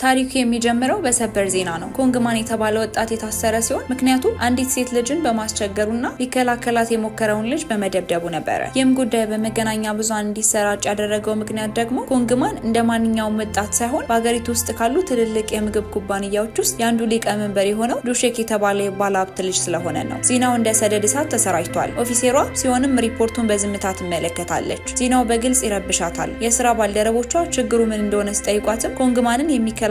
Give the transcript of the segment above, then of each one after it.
ታሪኩ የሚጀምረው በሰበር ዜና ነው። ኮንግማን የተባለ ወጣት የታሰረ ሲሆን ምክንያቱ አንዲት ሴት ልጅን በማስቸገሩና ሊከላከላት የሞከረውን ልጅ በመደብደቡ ነበረ። ይህም ጉዳይ በመገናኛ ብዙሃን እንዲሰራጭ ያደረገው ምክንያት ደግሞ ኮንግማን እንደ ማንኛውም ወጣት ሳይሆን በአገሪቱ ውስጥ ካሉ ትልልቅ የምግብ ኩባንያዎች ውስጥ የአንዱ ሊቀመንበር የሆነው ዱሼክ የተባለ የባለሀብት ልጅ ስለሆነ ነው። ዜናው እንደ ሰደድ እሳት ተሰራጭቷል። ኦፊሴሯ ሲሆንም ሪፖርቱን በዝምታ ትመለከታለች። ዜናው በግልጽ ይረብሻታል። የስራ ባልደረቦቿ ችግሩ ምን እንደሆነ ሲጠይቋትም ኮንግማንን የሚከላከልለት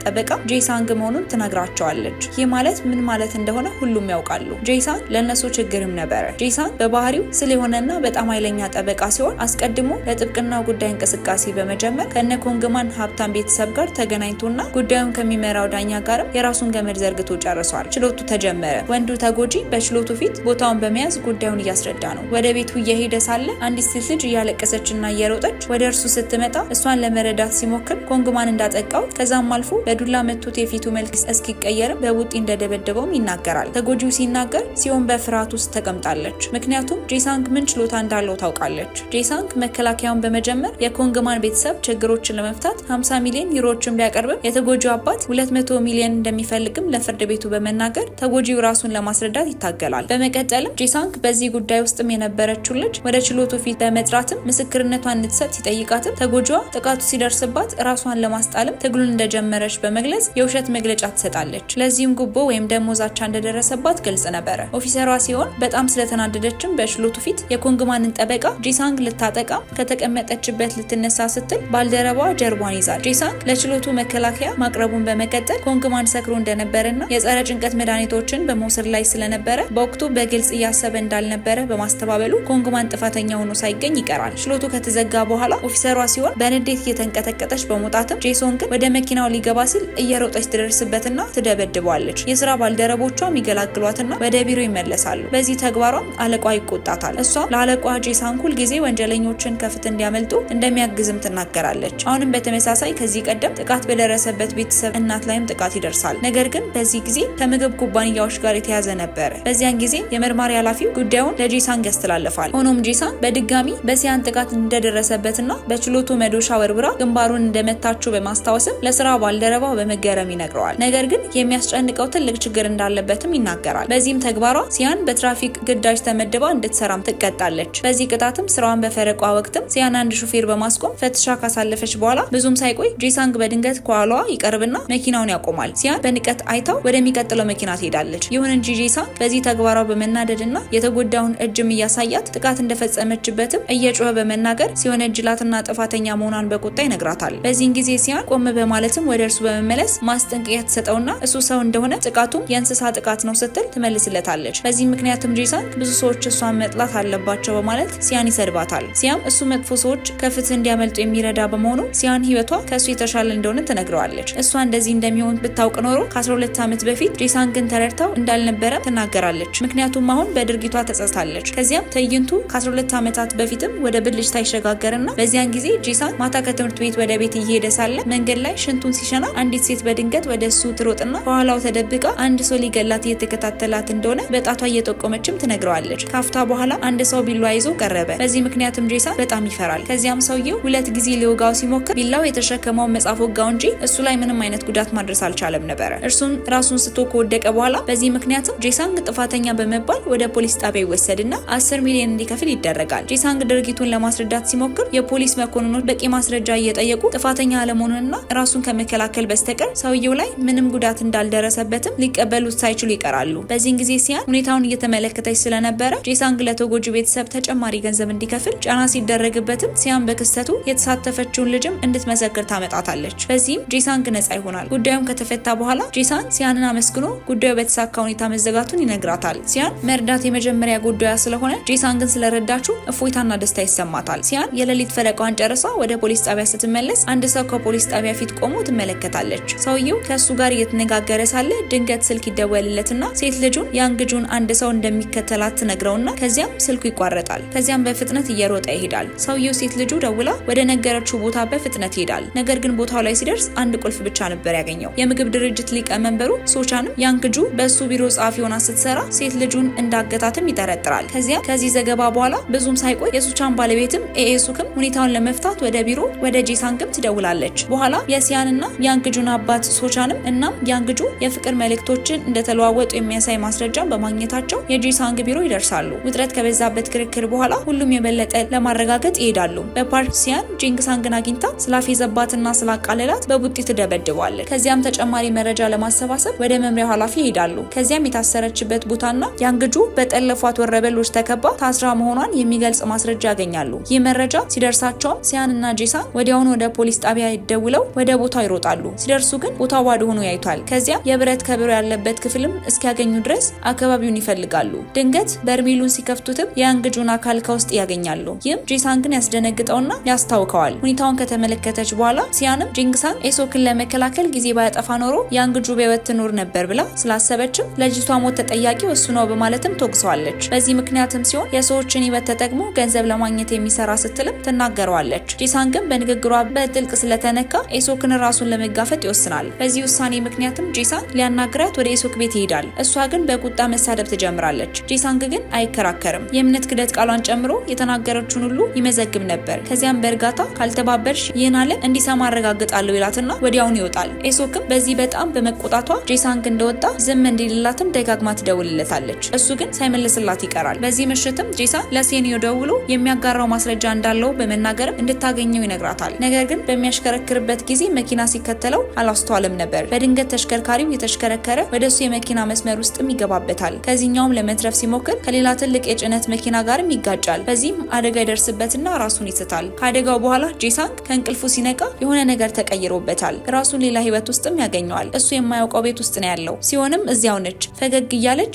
ጠበቃ ጄሳንግ መሆኑን ትነግራቸዋለች። ይህ ማለት ምን ማለት እንደሆነ ሁሉም ያውቃሉ። ጄሳንግ ለነሱ ችግርም ነበረ። ጄሳንግ በባህሪው ስለ የሆነና በጣም ኃይለኛ ጠበቃ ሲሆን አስቀድሞ ለጥብቅና ጉዳይ እንቅስቃሴ በመጀመር ከነ ኮንግማን ሀብታም ቤተሰብ ጋር ተገናኝቶና ጉዳዩን ከሚመራው ዳኛ ጋርም የራሱን ገመድ ዘርግቶ ጨርሷል። ችሎቱ ተጀመረ። ወንዱ ተጎጂ በችሎቱ ፊት ቦታውን በመያዝ ጉዳዩን እያስረዳ ነው። ወደ ቤቱ እየሄደ ሳለ አንዲት ሴት ልጅ እያለቀሰችና እየሮጠች ወደ እርሱ ስትመጣ እሷን ለመረዳት ሲሞክር ኮንግማን እንዳጠቃው ከዛም አልፎ በዱላ መቱት የፊቱ መልክ እስኪቀየርም በቡጢ እንደደበደበውም ይናገራል። ተጎጂው ሲናገር ሲሆን በፍርሃት ውስጥ ተቀምጣለች። ምክንያቱም ጄሳንግ ምን ችሎታ እንዳለው ታውቃለች። ጄሳንግ መከላከያውን በመጀመር የኮንግማን ቤተሰብ ችግሮችን ለመፍታት 50 ሚሊዮን ዩሮዎችን ቢያቀርብም የተጎጂው አባት 200 ሚሊዮን እንደሚፈልግም ለፍርድ ቤቱ በመናገር ተጎጂው ራሱን ለማስረዳት ይታገላል። በመቀጠልም ጄሳንግ በዚህ ጉዳይ ውስጥም የነበረችው ልጅ ወደ ችሎቱ ፊት በመጥራትም ምስክርነቷን እንድትሰጥ ሲጠይቃትም ተጎጂዋ ጥቃቱ ሲደርስባት ራሷን ለማስጣልም ትግሉን እንደጀመረች በመግለጽ የውሸት መግለጫ ትሰጣለች። ለዚህም ጉቦ ወይም ደግሞ ዛቻ እንደደረሰባት ግልጽ ነበረ። ኦፊሰሯ ሲሆን በጣም ስለተናደደችም በችሎቱ ፊት የኮንግማንን ጠበቃ ጄሳንግ ልታጠቃ ከተቀመጠችበት ልትነሳ ስትል ባልደረባዋ ጀርባን ይዛል። ጄሳንግ ለችሎቱ መከላከያ ማቅረቡን በመቀጠል ኮንግማን ሰክሮ እንደነበረና የጸረ ጭንቀት መድኃኒቶችን በመውሰድ ላይ ስለነበረ በወቅቱ በግልጽ እያሰበ እንዳልነበረ በማስተባበሉ ኮንግማን ጥፋተኛ ሆኖ ሳይገኝ ይቀራል። ችሎቱ ከተዘጋ በኋላ ኦፊሰሯ ሲሆን በንዴት እየተንቀጠቀጠች በመውጣትም ጄሶንግን ወደ መኪናው ሊገባ ሲል እየሮጠች ትደርስበትና ትደበድበዋለች። የስራ ባልደረቦቿም ይገላግሏትና ወደ ቢሮ ይመለሳሉ። በዚህ ተግባሯም አለቋ ይቆጣታል። እሷ ለአለቋ ጄሳንግ ሁል ጊዜ ወንጀለኞችን ከፍት እንዲያመልጡ እንደሚያግዝም ትናገራለች። አሁንም በተመሳሳይ ከዚህ ቀደም ጥቃት በደረሰበት ቤተሰብ እናት ላይም ጥቃት ይደርሳል። ነገር ግን በዚህ ጊዜ ከምግብ ኩባንያዎች ጋር የተያዘ ነበረ። በዚያን ጊዜ የመርማሪ ኃላፊው ጉዳዩን ለጄሳንግ ያስተላልፋል። ሆኖም ጄሳንግ በድጋሚ በሲያን ጥቃት እንደደረሰበትና በችሎቱ መዶሻ ወርውራ ግንባሩን እንደመታችው በማስታወስም ለስራ ባልደረባው በመገረም ይነግረዋል። ነገር ግን የሚያስጨንቀው ትልቅ ችግር እንዳለበትም ይናገራል። በዚህም ተግባሯ ሲያን በትራፊክ ግዳጅ ተመድባ እንድትሰራም ትቀጣለች። በዚህ ቅጣትም ስራዋን በፈረቋ ወቅትም ሲያን አንድ ሹፌር በማስቆም ፈትሻ ካሳለፈች በኋላ ብዙም ሳይቆይ ጄሳንግ በድንገት ከኋላዋ ይቀርብና መኪናውን ያቆማል። ሲያን በንቀት አይታው ወደሚቀጥለው መኪና ትሄዳለች። ይሁን እንጂ ጄሳንግ በዚህ ተግባሯ በመናደድና የተጎዳውን እጅም እያሳያት ጥቃት እንደፈጸመችበትም እየጮኸ በመናገር ሲወነጅላትና ጥፋተኛ መሆኗን በቁጣ ይነግራታል። በዚህን ጊዜ ሲያን ቆም በማለትም ወደ እርሱ በመመለስ ማስጠንቀቂያ ትሰጠውና እሱ ሰው እንደሆነ ጥቃቱም የእንስሳ ጥቃት ነው ስትል ትመልስለታለች። በዚህ ምክንያትም ጄሳንግ ብዙ ሰዎች እሷን መጥላት አለባቸው በማለት ሲያን ይሰድባታል። ሲያም እሱ መጥፎ ሰዎች ከፍትህ እንዲያመልጡ የሚረዳ በመሆኑ ሲያን ህይወቷ ከእሱ የተሻለ እንደሆነ ትነግረዋለች። እሷ እንደዚህ እንደሚሆን ብታውቅ ኖሮ ከ12 ዓመት በፊት ጄሳንግን ተረድተው እንዳልነበረ ትናገራለች። ምክንያቱም አሁን በድርጊቷ ተጸጽታለች። ከዚያም ትዕይንቱ ከ12 ዓመታት በፊትም ወደ ብልጭታ ይሸጋገርና በዚያን ጊዜ ጄሳንግ ማታ ከትምህርት ቤት ወደ ቤት እየሄደ ሳለ መንገድ ላይ ሽንቱን ሲሸና አንዲት ሴት በድንገት ወደ እሱ ትሮጥና ከኋላው ተደብቃ አንድ ሰው ሊገላት እየተከታተላት እንደሆነ በጣቷ እየጠቆመችም ትነግረዋለች። ካፍታ በኋላ አንድ ሰው ቢላዋ ይዞ ቀረበ። በዚህ ምክንያትም ጄሳንግ በጣም ይፈራል። ከዚያም ሰውየው 2 ጊዜ ሊወጋው ሲሞክር ቢላው የተሸከመውን መጽሐፍ ወጋው እንጂ እሱ ላይ ምንም አይነት ጉዳት ማድረስ አልቻለም ነበረ። እርሱም ራሱን ስቶ ከወደቀ በኋላ በዚህ ምክንያትም ጄሳንግ ጥፋተኛ በመባል ወደ ፖሊስ ጣቢያ ይወሰድና 10 ሚሊዮን እንዲከፍል ይደረጋል። ጄሳንግ ድርጊቱን ለማስረዳት ሲሞክር የፖሊስ መኮንኖች በቂ ማስረጃ እየጠየቁ ጥፋተኛ አለመሆኑንና ራሱን ከመከላከል በስተቀር ሰውየው ላይ ምንም ጉዳት እንዳልደረሰበትም ሊቀበሉት ሳይችሉ ይቀራሉ። በዚህን ጊዜ ሲያን ሁኔታውን እየተመለከተች ስለነበረ ጄሳንግ ለተጎጂ ቤተሰብ ተጨማሪ ገንዘብ እንዲከፍል ጫና ሲደረግበትም ሲያን በክስተቱ የተሳተፈችውን ልጅም እንድትመሰክር ታመጣታለች። በዚህም ጄሳንግ ነጻ ይሆናል። ጉዳዩም ከተፈታ በኋላ ጄሳንግ ሲያንን አመስግኖ ጉዳዩ በተሳካ ሁኔታ መዘጋቱን ይነግራታል። ሲያን መርዳት የመጀመሪያ ጉዳዩ ስለሆነ ጄሳንግን ስለረዳችው እፎይታና ደስታ ይሰማታል። ሲያን የሌሊት ፈረቃዋን ጨርሳ ወደ ፖሊስ ጣቢያ ስትመለስ አንድ ሰው ከፖሊስ ጣቢያ ፊት ቆሞ ትመለከታለች። ሰውየው ከሱ ጋር እየተነጋገረ ሳለ ድንገት ስልክ ይደወልለትና ሴት ልጁን ያንግጁን አንድ ሰው እንደሚከተላት ትነግረውና ከዚያም ስልኩ ይቋረጣል። ከዚያም በፍጥነት እየሮጠ ይሄዳል። ሰውየው ሴት ልጁ ደውላ ወደ ነገረችው ቦታ በፍጥነት ይሄዳል። ነገር ግን ቦታው ላይ ሲደርስ አንድ ቁልፍ ብቻ ነበር ያገኘው። የምግብ ድርጅት ሊቀመንበሩ ሶቻንም ያንግጁ በሱ ቢሮ ጸሐፊ ሆና ስትሰራ ሴት ልጁን እንዳገታትም ይጠረጥራል። ከዚህ ዘገባ በኋላ ብዙም ሳይቆይ የሱቻን ባለቤትም ኤኤሱክም ሁኔታውን ለመፍታት ወደ ቢሮ ወደ ጄሳንግም ትደውላለች። በኋላ የሲያን ሲያንና ያንግጁን አባት ሶቻንም እናም ያንግጁ የፍቅር መልእክቶችን እንደተለዋወጡ የሚያሳይ ማስረጃ በማግኘታቸው የጂሳንግ ቢሮ ይደርሳሉ። ውጥረት ከበዛበት ክርክር በኋላ ሁሉም የበለጠ ለማረጋገጥ ይሄዳሉ። በፓርክ ሲያን ጂንግሳንግን አግኝታ ስላፌዘባትና ስላቃለላት በቡጢ ትደበድባለች። ከዚያም ተጨማሪ መረጃ ለማሰባሰብ ወደ መምሪያው ኃላፊ ይሄዳሉ። ከዚያም የታሰረችበት ቦታና ያንግጁ በጠለፏት ወረበሎች ተከባ ታስራ መሆኗን የሚገልጽ ማስረጃ ያገኛሉ። ይህ መረጃ ሲደርሳቸው ሲያንና ጂሳንግ ወዲያውኑ ወደ ፖሊስ ጣቢያ ደውለው ወደ ቦታው ይሮጣሉ። ሲደርሱ ግን ቦታው ባዶ ሆኖ ያዩታል። ከዚያም የብረት ከበሮ ያለበት ክፍልም እስኪያገኙ ድረስ አካባቢውን ይፈልጋሉ። ድንገት በርሜሉን ሲከፍቱትም የያንግጁን አካል ከውስጥ ያገኛሉ። ይህም ጂሳንግን ያስደነግጠውና ያስታውከዋል። ሁኔታውን ከተመለከተች በኋላ ሲያንም ጂንግሳንግ ኤሶክን ለመከላከል ጊዜ ባያጠፋ ኖሮ ያንግጁ በሕይወት ትኖር ነበር ብላ ስላሰበችም ለልጅቷ ሞት ተጠያቂው እሱ ነው በማለትም ትወቅሰዋለች። በዚህ ምክንያትም ሲሆን የሰዎችን ሕይወት ተጠቅሞ ገንዘብ ለማግኘት የሚሰራ ስትልም ትናገረዋለች። ጂሳንግም በንግግሯ በጥልቅ ስለተነካ ኤሶክን ራሱን ለመጋፈጥ ይወስናል። በዚህ ውሳኔ ምክንያትም ጂሳንግ ሊያናግራት ወደ ኤሶክ ቤት ይሄዳል። እሷ ግን በቁጣ መሳደብ ትጀምራለች። ጂሳንግ ግን አይከራከርም። የእምነት ክደት ቃሏን ጨምሮ የተናገረችውን ሁሉ ይመዘግብ ነበር። ከዚያም በእርጋታ ካልተባበርሽ ይህን ዓለም እንዲሰማ አረጋግጣለሁ ይላትና ወዲያውን ይወጣል። ኤሶክም በዚህ በጣም በመቆጣቷ ጂሳንግ እንደወጣ ዝም እንዲልላትም ደጋግማ ትደውልለታለች። እሱ ግን ሳይመልስላት ይቀራል። በዚህ ምሽትም ጂሳንግ ለሴኒዮ ደውሎ የሚያጋራው ማስረጃ እንዳለው በመናገርም እንድታገኘው ይነግራታል። ነገር ግን በሚያሽከረክርበት ጊዜ መኪና ሲከተለው አላስተዋለም ነበር። በድንገት ተሽከርካሪው የተሽከረከረ ወደሱ የመኪና መስመር ውስጥም ይገባበታል። ከዚህኛውም ለመትረፍ ሲሞክር ከሌላ ትልቅ የጭነት መኪና ጋርም ይጋጫል። በዚህም አደጋ ይደርስበትና ራሱን ይስታል። ከአደጋው በኋላ ጂሳንግ ከእንቅልፉ ሲነቃ የሆነ ነገር ተቀይሮበታል። ራሱን ሌላ ህይወት ውስጥም ያገኘዋል። እሱ የማያውቀው ቤት ውስጥ ነው ያለው። ሲሆንም እዚያው ነች። ፈገግ እያለች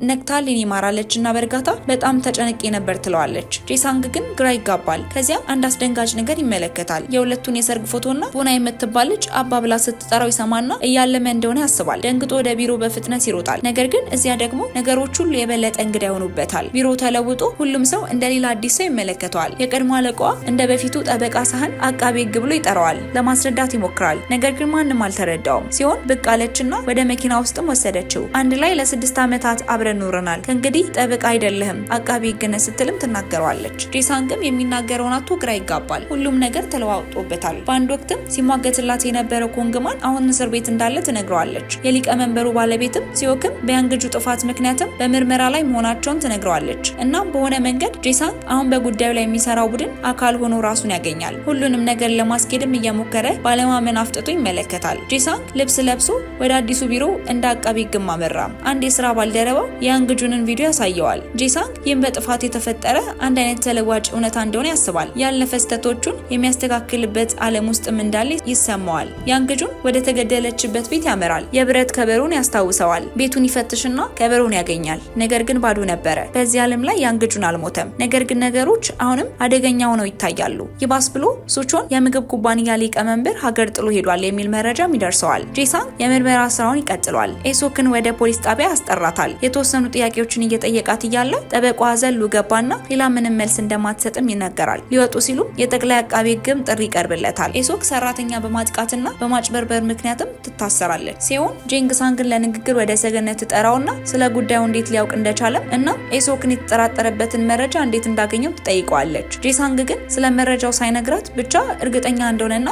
ነቅታል የኔማር አለችና በእርጋታ በጣም ተጨንቄ ነበር ትለዋለች። ጂሳንግ ግን ግራ ይጋባል። ከዚያም አንድ አስደንጋጭ ነገር ይመለከታል። የሁለቱን የሰርግ ፎቶና ቡና የምትባል ልጅ አባ ብላ ስትጠራው ይሰማና እያለመ እንደሆነ ያስባል። ደንግጦ ወደ ቢሮ በፍጥነት ይሮጣል። ነገር ግን እዚያ ደግሞ ነገሮች ሁሉ የበለጠ እንግዳ ይሆኑበታል። ቢሮ ተለውጦ ሁሉም ሰው እንደሌላ አዲስ ሰው ይመለከተዋል። የቀድሞ አለቃዋ እንደ በፊቱ ጠበቃ ሳህን አቃቤ ሕግ ብሎ ይጠራዋል። ለማስረዳት ይሞክራል። ነገር ግን ማንም አልተረዳውም። ሲሆን ብቅ አለችና ወደ መኪና ውስጥም ወሰደችው። አንድ ላይ ለ6 ዓመታት አብረን ኖረናል። ከእንግዲህ ጠበቃ አይደለህም አቃቤ ሕግ ነህ ስትልም ትናገረዋለች። ጂሳንግም የሚናገረውን አቶ ግራ ይጋባል። ሁሉም ነገር ተለዋውጦበታል። በአንድ ወቅትም ሲሟገትላት የነበረው ኮንግማን አሁን እስር ቤት እንዳለ ትነግረዋለች። የሊቀመንበሩ ባለቤትም ሲዮክም በያንግጁ ጥፋት ምክንያትም በምርመራ ላይ መሆናቸውን ትነግረዋለች። እናም በሆነ መንገድ ጂሳንግ አሁን በጉዳዩ ላይ የሚሰራው ቡድን አካል ሆኖ ራሱን ያገኛል። ሁሉንም ነገር ለማስኬድም እየሞከረ ባለማመን አፍጥጦ ይመለከታል። ጂሳንግ ልብስ ለብሶ ወደ አዲሱ ቢሮ እንደ አቃቢ ሕግም አመራ። አንድ የስራ ባልደረባው የያንግጁንን ቪዲዮ ያሳየዋል። ጂሳንግ ይህም በጥፋት የተፈጠረ አንድ አይነት ተለዋጭ እውነታ እንደሆነ ያስባል። ያለፈ ስህተቶቹን የሚያስተካክልበት ዓለም ውስጥም እንዳለ ይሰማዋል። ያንግጁን ወደ ተገደለችበት ቤት ያመራል። የብረት ከበሮን ያስታውሰዋል። ቤቱን ይፈትሽና ከበሮን ያገኛል። ነገር ግን ባዶ ነበረ። በዚህ ዓለም ላይ ያንግጁን አልሞተም። ነገር ግን ነገሮች አሁንም አደገኛ ሆነው ይታያሉ። ይባስ ብሎ ሱቾን የምግብ ኩባንያ ሊቀመንበር ሀገር ጥሎ ሄዷል የሚል መረጃም ይደርሰዋል። ጂሳንግ የምርመራ ስራውን ይቀጥሏል። ኤሶክን ወደ ፖሊስ ጣቢያ ያስጠራታል። የተወሰኑ ጥያቄዎችን እየጠየቃት እያለ ጠበቋ ዘሎ ገባና ሌላ ምንም መልስ እንደማትሰጥም ይነገራል። ሊወጡ ሲሉ የጠቅላይ አቃቤ ሕግም ጥሪ ይቀርብለታል። ኤሶክ ሰራተኛ በማጥቃትና በማጭበርበር ምክንያትም ትታሰራለች። ሲሆን ጂንግሳንግን ለንግግር ወደ ሰገነት ትጠራውና ስለ ጉዳዩ እንዴት ሊያውቅ እንደቻለም እና ኤሶክን የተጠራጠረበትን መረጃ እንዴት እንዳገኘው ትጠይቀዋለች። ጂሳንግ ግን ስለ መረጃው ሳይነግራት ብቻ እርግጠኛ እንደሆነና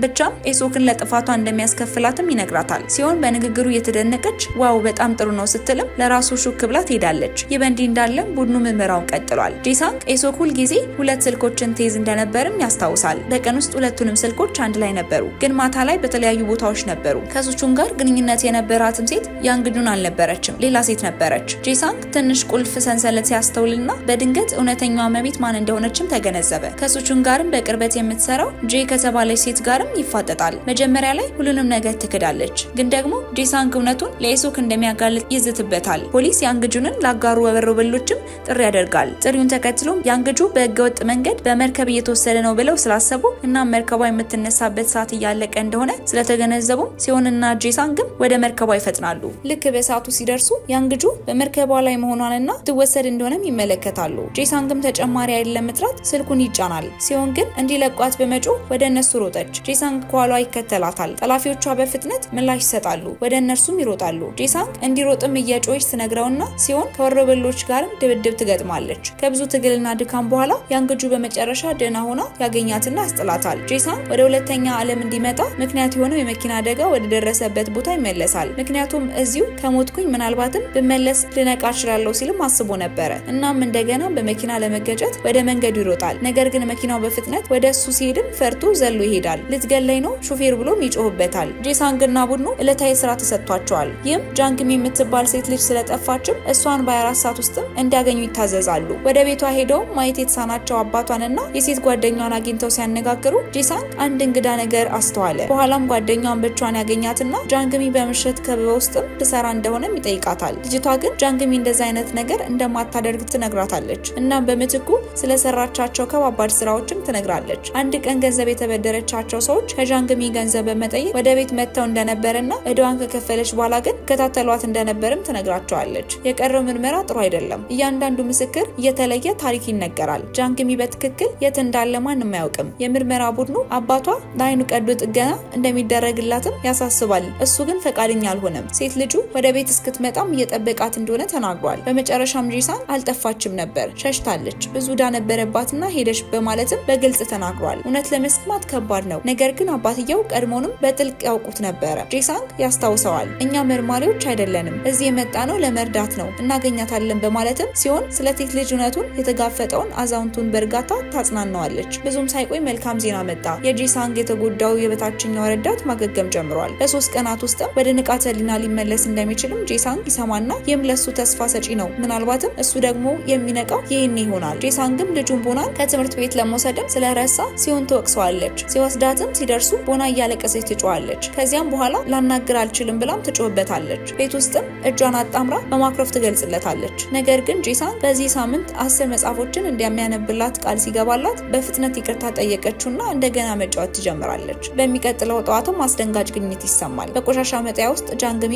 ብቻም ኤሶክን ለጥፋቷ እንደሚያስከፍላትም ይነግራታል። ሲሆን በንግግሩ የተደነቀች ዋው በጣም ጥሩ ነው ስትልም ለራሱ ሹክ ብላ ትሄዳለች። ይህ በእንዲህ እንዳለም ቡድኑ ምርመራውን ቀጥሏል። ጂሳንግ ኤሶክ ሁል ጊዜ 2 ስልኮችን ትይዝ እንደነበርም ያስታውሳል። በቀን ውስጥ ሁለቱንም ስልኮች አንድ ላይ ነበሩ፣ ግን ማታ ላይ በተለያዩ ቦታዎች ነበሩ። ከሱቹን ጋር ግንኙነት የነበራትም ሴት ያንግጁን አልነበረችም፣ ሌላ ሴት ነበረች። ጂሳንግ ትንሽ ቁልፍ ሰንሰለት ሲያስተውልና በድንገት እውነተኛዋ መቤት ማን እንደሆነችም ተገነዘበ። ከሱቹን ጋርም በቅርበት የምትሰራው ጄ ከተባለች ሴት ጋርም ይፋጠጣል። መጀመሪያ ላይ ሁሉንም ነገር ትክዳለች፣ ግን ደግሞ ጂሳንግ እውነቱን ለኤሶክ እንደሚያጋልጥ ይዝትበታል። ፖሊስ ያንግጁንን ላጋሩ ወሮበሎችም ጥሪ ያደርጋል። ጥሪውን ተከትሎ ያንግጁ በህገወጥ መንገድ በመርከብ እየተወሰደ ነው ብለው ስላሰቡ እና መርከቧ የምትነሳበት ሰዓት እያለቀ እንደሆነ ስለተገነዘቡ ሲሆንና ጂሳንግም ወደ መርከቧ ይፈጥናሉ። ልክ በሰዓቱ ሲደርሱ ያንግጁ በመርከቧ ላይ መሆኗንና ትወሰድ እንደሆነም ይመለከታሉ። ጂሳንግም ተጨማሪ ኃይል ለመጥራት ስልኩን ይጫናል። ሲሆን ግን እንዲለቋት በመጮህ ወደ እነሱ ሮጠች። ጂሳንግ ከኋሏ ይከተላታል። ጠላፊዎቿ በፍጥነት ምላሽ ይሰጣሉ፣ ወደ እነርሱም ይሮጣሉ። ጂሳንግ እንዲሮጥም እየጮች ትነግረውና ሲሆን ከወሮበሎች ጋርም ድብድብ ትገጥማለች። ከብዙ ትግልና ድካም በኋላ ያንግጁ በመጨረሻ ደህና ሆና ያገኛትና ያስጥላታል። ጂሳንግ ወደ ሁለተኛ ዓለም እንዲመጣ ምክንያት የሆነው የመኪና አደጋ ወደ ደረሰበት ቦታ ይመለሳል። ምክንያቱም እዚሁ ከሞትኩኝ ምናልባትም ብመለስ ልነቃ እችላለሁ ሲልም አስቦ ነበረ። እናም እንደገና በመኪና ለመገጨት ወደ መንገዱ ይሮጣል። ነገር ግን መኪናው በፍጥነት ወደ እሱ ሲሄድም ፈርቶ ዘሎ ይሄዳል። ልትገለኝ ነው ሹፌር ብሎም ይጮህበታል። ጄሳንግና ቡድኑ ዕለታዊ ስራ ተሰጥቷቸዋል። ይህም ጃንግሚ የምትባል ሴት ልጅ ስለጠፋችም እሷን በ24 ሰዓት ውስጥም እንዲያገኙ ይታዘዛሉ። ወደ ቤቷ ሄደው ማየት የተሳናቸው አባቷንና የሴት ጓደኛዋን አግኝተው ሲያነጋግሩ ጄሳንግ አንድ እንግዳ ነገር አስተዋለ። በኋላም ጓደኛዋን ብቻዋን ያገኛትና ጃንግሚ በምሽት ክበብ ውስጥም ትሰራ እንደሆነም ይጠይቃታል። ልጅቷ ግን ጃንግሚ እንደዛ አይነት ነገር እንደማታደርግ ትነግራታለች። እናም በምትኩ ስለሰራቻቸው ከባባድ ስራዎችም ትነግራለች። አንድ ቀን ገንዘብ የተበደረቻቸው ሰዎች ከጃንግሚ ገንዘብ በመጠየቅ ወደ ቤት መጥተው እንደነበረና እዳዋን ከከፈለች በኋላ ግን ከታተሏት እንደነበርም ትነግራቸዋለች። የቀረው ምርመራ ጥሩ አይደለም። እያንዳንዱ ምስክር እየተለየ ታሪክ ይነገራል። ጃንግሚ በትክክል የት እንዳለ ማንም አያውቅም። የምርመራ ቡድኑ አባቷ ለአይኑ ቀዶ ጥገና እንደሚደረግላትም ያሳስባል። እሱ ግን ፈቃደኛ አልሆነም። ሴት ልጁ ወደ ቤት እስክትመጣም እየጠበቃት እንደሆነ ተናግሯል። በመጨረሻም ጄሳንግ አልጠፋችም ነበር፣ ሸሽታለች፣ ብዙ ዕዳ ነበረባትና ሄደች በማለትም በግልጽ ተናግሯል። እውነት ለመስማት ከባድ ነው። ነገር ግን አባትየው ቀድሞንም በጥልቅ ያውቁት ነበረ። ጄሳንግ ያስታውሰዋል። እኛ መርማሪዎች አይደለንም፣ እዚህ የመጣ ነው ለመርዳት ነው፣ እናገኛታለን በማለትም ሲሆን ስለ ሴት ልጅ እውነቱን የተጋፈጠውን አዛውንቱን በእርጋታ ታጽናናዋለች። ብዙም ሳይቆይ መልካም ዜና መጣ። የጄሳንግ የተጎዳው የበታችኛው ረዳት ማገገም ጀምሯል። በ3 ቀናት ውስጥ ወደ ንቃተ ህሊና ሊመለስ እንደሚችልም ጄሳንግ ይሰማና ይህም ለሱ ተስፋ ሰጪ ነው። ምናልባትም እሱ ደግሞ የሚነቃው ይህን ይሆናል። ጄሳንግም ልጁን ቦናን ከትምህርት ቤት ለመውሰድም ስለረሳ ሲሆን ትወቅሰዋለች። ሲወስዳትም ሲደርሱ ቦና እያለቀሰች ትጮዋለች። ከዚያም በኋላ ላናግር አልችልም ብላም ትጮህበታለች። ቤት ውስጥም እጇን አጣምራ በማክረፍ ትገልጽለታለች። ነገር ግን ጄሳንግ በዚህ ሳምንት 10 መጽሐፎችን እንደሚያነብላት ቃል ሲገባላት በፍጥነት ይቅርታ ጠየቀችውና እንደገና መጫወት ትጀምራለች። በሚቀጥለው ጠዋትም አስደንጋጭ ግኝት ይሰማል። በቆሻሻ መጣያ ውስጥ ጃንግሚ